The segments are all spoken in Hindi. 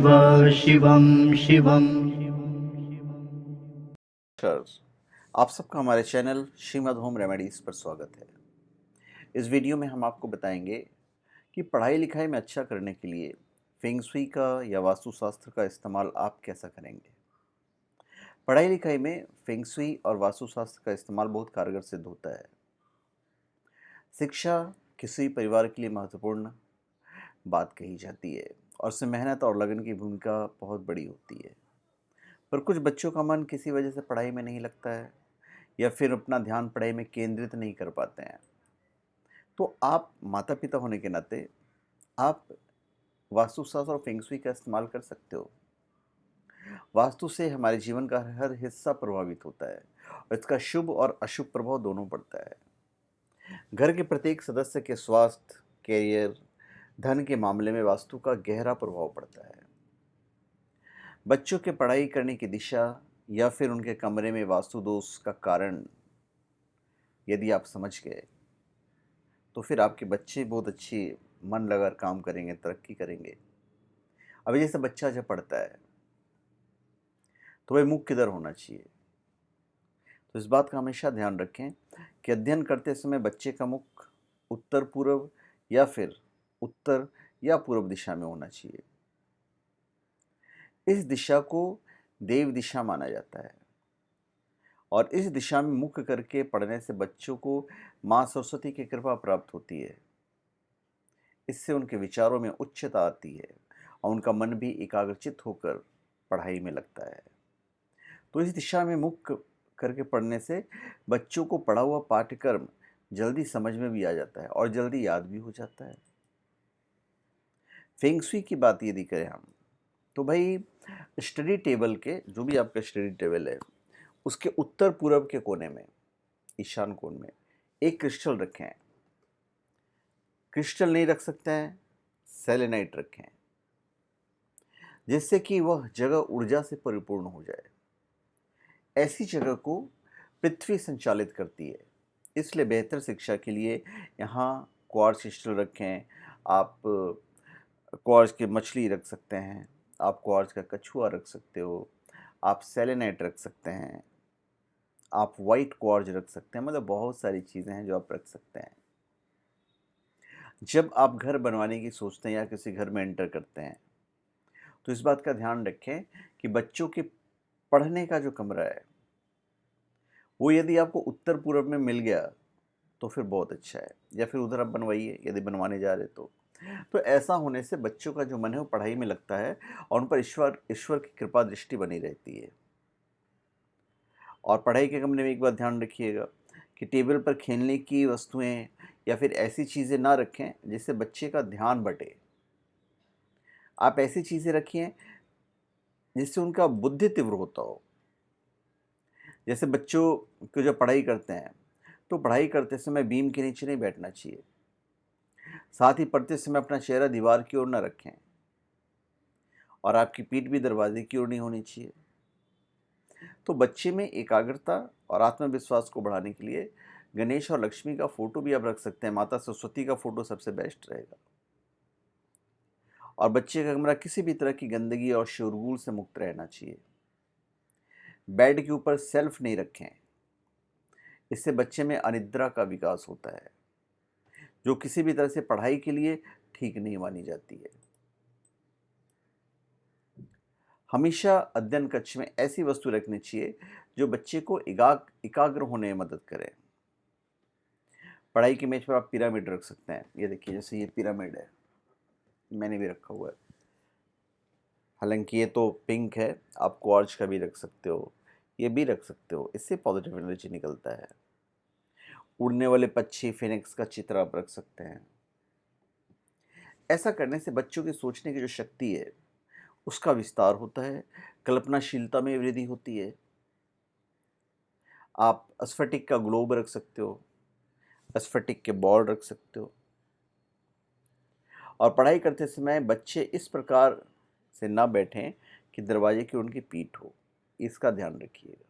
शिवं शिवं नमस्कार। आप सबका हमारे चैनल श्रीमद होम रेमेडीज़ पर स्वागत है। इस वीडियो में हम आपको बताएंगे कि पढ़ाई लिखाई में अच्छा करने के लिए फेंग शुई का या वास्तुशास्त्र का इस्तेमाल आप कैसा करेंगे। पढ़ाई लिखाई में फेंग शुई और वास्तुशास्त्र का इस्तेमाल बहुत कारगर सिद्ध होता है। शिक्षा किसी परिवार के लिए महत्वपूर्ण बात कही जाती है और इसमें मेहनत और लगन की भूमिका बहुत बड़ी होती है। पर कुछ बच्चों का मन किसी वजह से पढ़ाई में नहीं लगता है या फिर अपना ध्यान पढ़ाई में केंद्रित नहीं कर पाते हैं। तो आप माता पिता होने के नाते आप वास्तुशास्त्र और फेंग शुई का इस्तेमाल कर सकते हो। वास्तु से हमारे जीवन का हर हिस्सा प्रभावित होता है और इसका शुभ और अशुभ प्रभाव दोनों पड़ता है। घर के प्रत्येक सदस्य के स्वास्थ्य, कैरियर, धन के मामले में वास्तु का गहरा प्रभाव पड़ता है। बच्चों के पढ़ाई करने की दिशा या फिर उनके कमरे में वास्तु दोष का कारण यदि आप समझ गए तो फिर आपके बच्चे बहुत अच्छी मन लगाकर काम करेंगे, तरक्की करेंगे। अभी जैसे बच्चा जब पढ़ता है तो वह मुख किधर होना चाहिए, तो इस बात का हमेशा ध्यान रखें कि अध्ययन करते समय बच्चे का मुख उत्तर पूर्व या फिर उत्तर या पूर्व दिशा में होना चाहिए। इस दिशा को देव दिशा माना जाता है और इस दिशा में मुख करके पढ़ने से बच्चों को माँ सरस्वती की कृपा प्राप्त होती है। इससे उनके विचारों में उच्चता आती है और उनका मन भी एकाग्रचित होकर पढ़ाई में लगता है। तो इस दिशा में मुख करके पढ़ने से बच्चों को पढ़ा हुआ पाठ्यक्रम जल्दी समझ में भी आ जाता है और जल्दी याद भी हो जाता है। फेंग शुई की बात यदि करें हम, तो भाई स्टडी टेबल के, जो भी आपका स्टडी टेबल है, उसके उत्तर पूर्व के कोने में, ईशान कोण में एक क्रिस्टल रखें। क्रिस्टल नहीं रख सकते हैं, सेलेनाइट रखें, जिससे कि वह जगह ऊर्जा से परिपूर्ण हो जाए। ऐसी जगह को पृथ्वी संचालित करती है, इसलिए बेहतर शिक्षा के लिए यहाँ क्वार्ट्ज क्रिस्टल रखें। आप क्वार्ट्ज की मछली रख सकते हैं, आप क्वार्ट्ज का कछुआ रख सकते हो, आप सेलेनाइट रख सकते हैं, आप वाइट क्वार्ट्ज रख सकते हैं। मतलब बहुत सारी चीज़ें हैं जो आप रख सकते हैं। जब आप घर बनवाने की सोचते हैं या किसी घर में एंटर करते हैं तो इस बात का ध्यान रखें कि बच्चों के पढ़ने का जो कमरा है वो यदि आपको उत्तर पूर्व में मिल गया तो फिर बहुत अच्छा है, या फिर उधर आप बनवाइए यदि बनवाने जा रहे तो ऐसा होने से बच्चों का जो मन है वो पढ़ाई में लगता है और उन पर ईश्वर ईश्वर की कृपा दृष्टि बनी रहती है। और पढ़ाई के कमरे में एक बात ध्यान रखिएगा कि टेबल पर खेलने की वस्तुएं या फिर ऐसी चीज़ें ना रखें जिससे बच्चे का ध्यान बटे। आप ऐसी चीज़ें रखिए जिससे उनका बुद्धि तीव्र होता हो। जैसे बच्चों को जब पढ़ाई करते हैं तो पढ़ाई करते समय बीम के नीचे नहीं बैठना चाहिए। साथ ही पढ़ते समय अपना चेहरा दीवार की ओर न रखें और आपकी पीठ भी दरवाजे की ओर नहीं होनी चाहिए। तो बच्चे में एकाग्रता और आत्मविश्वास को बढ़ाने के लिए गणेश और लक्ष्मी का फोटो भी आप रख सकते हैं। माता सरस्वती का फोटो सबसे बेस्ट रहेगा। और बच्चे का कमरा किसी भी तरह की गंदगी और शोरगुल से मुक्त रहना चाहिए। बेड के ऊपर सेल्फ नहीं रखें, इससे बच्चे में अनिद्रा का विकास होता है जो किसी भी तरह से पढ़ाई के लिए ठीक नहीं मानी जाती है। हमेशा अध्ययन कक्ष में ऐसी वस्तु रखनी चाहिए जो बच्चे को एकाग्र होने में मदद करे। पढ़ाई की मेज पर आप पिरामिड रख सकते हैं। ये देखिए, जैसे ये पिरामिड है, मैंने भी रखा हुआ है। हालांकि ये तो पिंक है, आप क्वार्ट्ज का भी रख सकते हो, ये भी रख सकते हो, इससे पॉजिटिव एनर्जी निकलता है। उड़ने वाले पक्षी फिनिक्स का चित्र आप रख सकते हैं। ऐसा करने से बच्चों की सोचने की जो शक्ति है उसका विस्तार होता है, कल्पनाशीलता में वृद्धि होती है। आप स्फटिक का ग्लोब रख सकते हो, स्फटिक के बॉल रख सकते हो। और पढ़ाई करते समय बच्चे इस प्रकार से ना बैठें कि दरवाजे की उनकी पीठ हो, इसका ध्यान रखिएगा।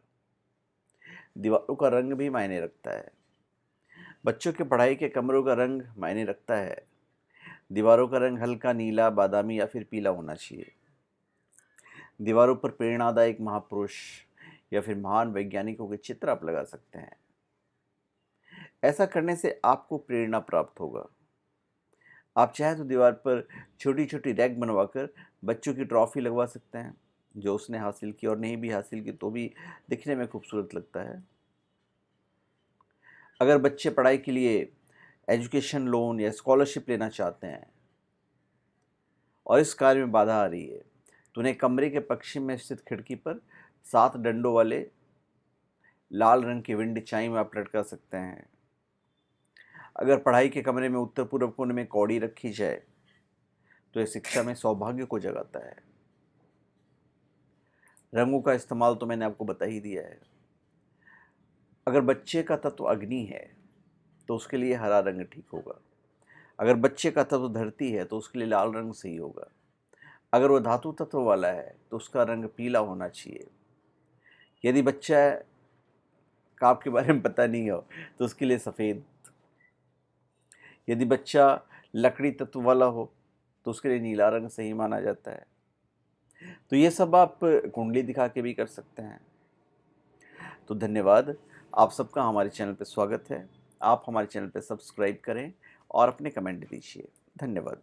दीवारों का रंग भी मायने रखता है। बच्चों के पढ़ाई के कमरों का रंग मायने रखता है। दीवारों का रंग हल्का नीला, बादामी या फिर पीला होना चाहिए। दीवारों पर प्रेरणादायक महापुरुष या फिर महान वैज्ञानिकों के चित्र आप लगा सकते हैं। ऐसा करने से आपको प्रेरणा प्राप्त होगा। आप चाहे तो दीवार पर छोटी छोटी रैक बनवाकर बच्चों की ट्रॉफी लगवा सकते हैं, जो उसने हासिल की, और नहीं भी हासिल की तो भी दिखने में खूबसूरत लगता है। अगर बच्चे पढ़ाई के लिए एजुकेशन लोन या स्कॉलरशिप लेना चाहते हैं और इस कार्य में बाधा आ रही है, तो उन्हें कमरे के पश्चिम में स्थित खिड़की पर 7 डंडों वाले लाल रंग के विंड चाइम आप लटका सकते हैं। अगर पढ़ाई के कमरे में उत्तर पूर्व कोने में कौड़ी रखी जाए तो यह शिक्षा में सौभाग्य को जगाता है। रंगों का इस्तेमाल तो मैंने आपको बता ही दिया है। अगर बच्चे का तत्व अग्नि है तो उसके लिए हरा रंग ठीक होगा। अगर बच्चे का तत्व धरती है तो उसके लिए लाल रंग सही होगा। अगर वह धातु तत्व वाला है तो उसका रंग पीला होना चाहिए। यदि बच्चा का आपके बारे में पता नहीं हो तो उसके लिए सफ़ेद। यदि बच्चा लकड़ी तत्व वाला हो तो उसके लिए नीला रंग सही माना जाता है। तो ये सब आप कुंडली दिखा के भी कर सकते हैं। तो धन्यवाद, आप सबका हमारे चैनल पे स्वागत है। आप हमारे चैनल पे सब्सक्राइब करें और अपने कमेंट दीजिए। धन्यवाद।